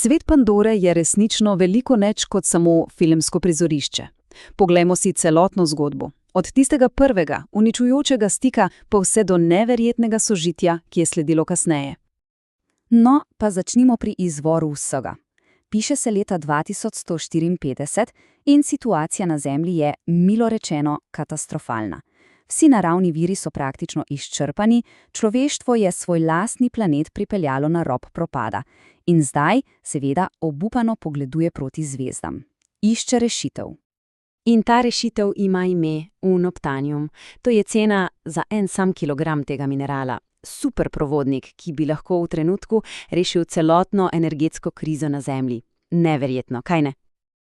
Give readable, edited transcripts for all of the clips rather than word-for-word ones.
Svet Pandore je resnično veliko več kot samo filmsko prizorišče. Poglejmo si celotno zgodbo. Od tistega prvega, uničujočega stika pa vse do neverjetnega sožitja, ki je sledilo kasneje. No, pa začnimo pri izvoru vsega. Piše se leta 2154 in situacija na Zemlji je, milo rečeno, katastrofalna. Vsi naravni viri so praktično izčrpani, človeštvo je svoj lastni planet pripeljalo na rob propada in zdaj, seveda, obupano pogleduje proti zvezdam. Išče rešitev. In ta rešitev ima ime unobtanium. To je cena za en sam kilogram tega minerala. Superprovodnik, ki bi lahko v trenutku rešil celotno energetsko krizo na Zemlji. Neverjetno, kaj ne?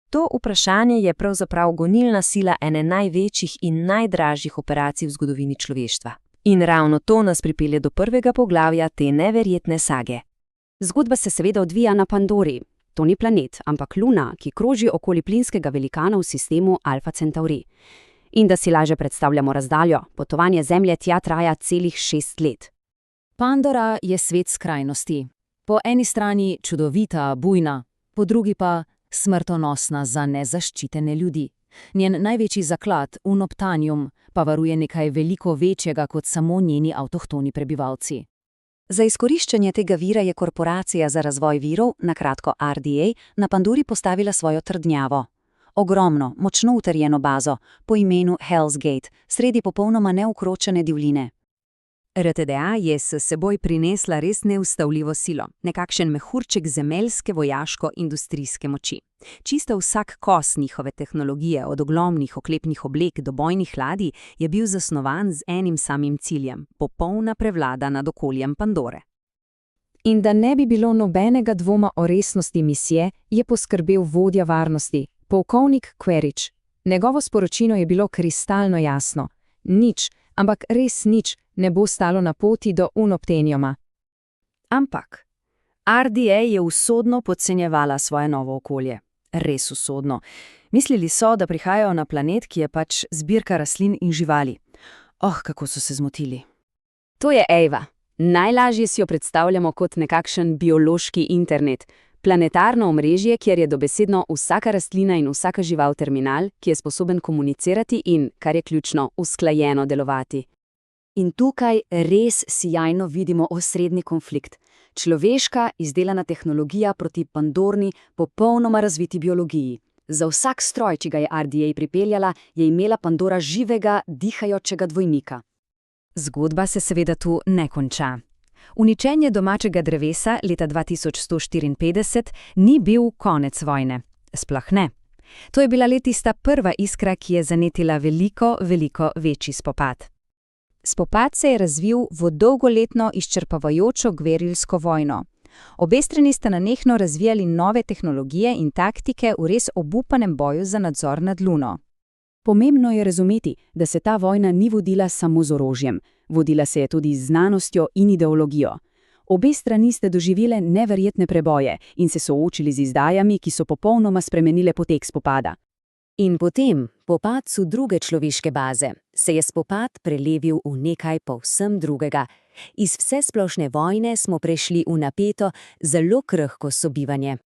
To vprašanje je pravzaprav gonilna sila ene največjih in najdražjih operacij v zgodovini človeštva. In ravno to nas pripelje do prvega poglavja te neverjetne sage. Zgodba se seveda odvija na Pandori. To ni planet, ampak luna, ki kroži okoli plinskega velikana v sistemu Alfa Centauri. In da si lažje predstavljamo razdaljo, potovanje Zemlje tja traja celih 6 let. Pandora je svet skrajnosti. Po eni strani čudovita, bujna, po drugi pa smrtonosna za nezaščitene ljudi. Njen največji zaklad, unobtanium, pa varuje nekaj veliko večjega kot samo njeni avtohtoni prebivalci. Za izkoriščanje tega vira je korporacija za razvoj virov, na kratko RDA, na Pandori postavila svojo trdnjavo. Ogromno, močno utrjeno bazo, po imenu Hell's Gate, sredi popolnoma neukročene divline. RTDA je s seboj prinesla res neustavljivo silo, nekakšen mehurček zemeljske vojaško-industrijske moči. Čisto vsak kos njihove tehnologije, od ogromnih oklepnih oblek do bojnih ladij, je bil zasnovan z enim samim ciljem – popolna prevlada nad okoljem Pandore. In da ne bi bilo nobenega dvoma o resnosti misije, je poskrbel vodja varnosti, polkovnik Quaritch. Njegovo sporočilo je bilo kristalno jasno. Nič, ampak res nič, ne bo stalo na poti do unobtaniuma. Ampak RDA je usodno podcenjevala svoje novo okolje. Res usodno. Mislili so, da prihajajo na planet, ki je pač zbirka rastlin in živali. Kako so se zmotili. To je Eva. Najlažje si jo predstavljamo kot nekakšen biološki internet. Planetarno omrežje, kjer je dobesedno vsaka rastlina in vsaka žival terminal, ki je sposoben komunicirati in, kar je ključno, usklajeno delovati. In tukaj res sijajno vidimo osrednji konflikt. Človeška izdelana tehnologija proti pandorni, popolnoma razviti biologiji. Za vsak stroj, ki ga je RDA pripeljala, je imela Pandora živega, dihajočega dvojnika. Zgodba se seveda tu ne konča. Uničenje domačega drevesa leta 2154 ni bil konec vojne. Sploh ne. To je bila le tista prva iskra, ki je zanetila veliko večji spopad. Spopad se je razvil v dolgoletno izčrpavajočo gverilsko vojno. Obe strani sta nenehno razvijali nove tehnologije in taktike v res obupanem boju za nadzor nad luno. Pomembno je razumeti, da se ta vojna ni vodila samo z orožjem, vodila se je tudi z znanostjo in ideologijo. Obe strani sta doživele neverjetne preboje in se soočili z izdajami, ki so popolnoma spremenile potek spopada. In potem, po padcu druge človeške baze, se je spopad prelevil v nekaj povsem drugega. Iz vsesplošne vojne smo prešli v napeto, zelo krhko sobivanje.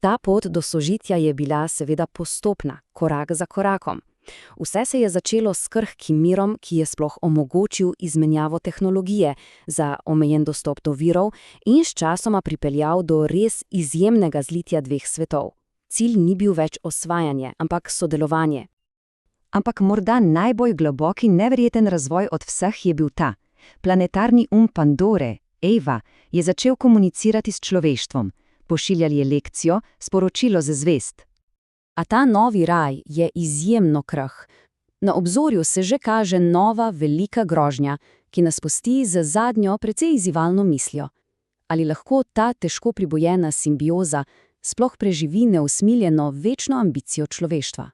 Ta pot do sožitja je bila seveda postopna, korak za korakom. Vse se je začelo s krhkim mirom, ki je sploh omogočil izmenjavo tehnologije za omejen dostop do virov in sčasoma pripeljal do res izjemnega zlitja dveh svetov. Cilj ni bil več osvajanje, ampak sodelovanje. Ampak morda najbolj globok in neverjeten razvoj od vseh je bil ta. Planetarni Pandore, Eva, je začel komunicirati s človeštvom. Pošiljali je lekcijo, sporočilo za zvezd. A ta novi raj je izjemno krh. Na obzorju se že kaže nova velika grožnja, ki nas pusti z zadnjo precej izzivalno mislijo. Ali lahko ta težko pribojena simbioza sploh preživi neusmiljeno večno ambicijo človeštva?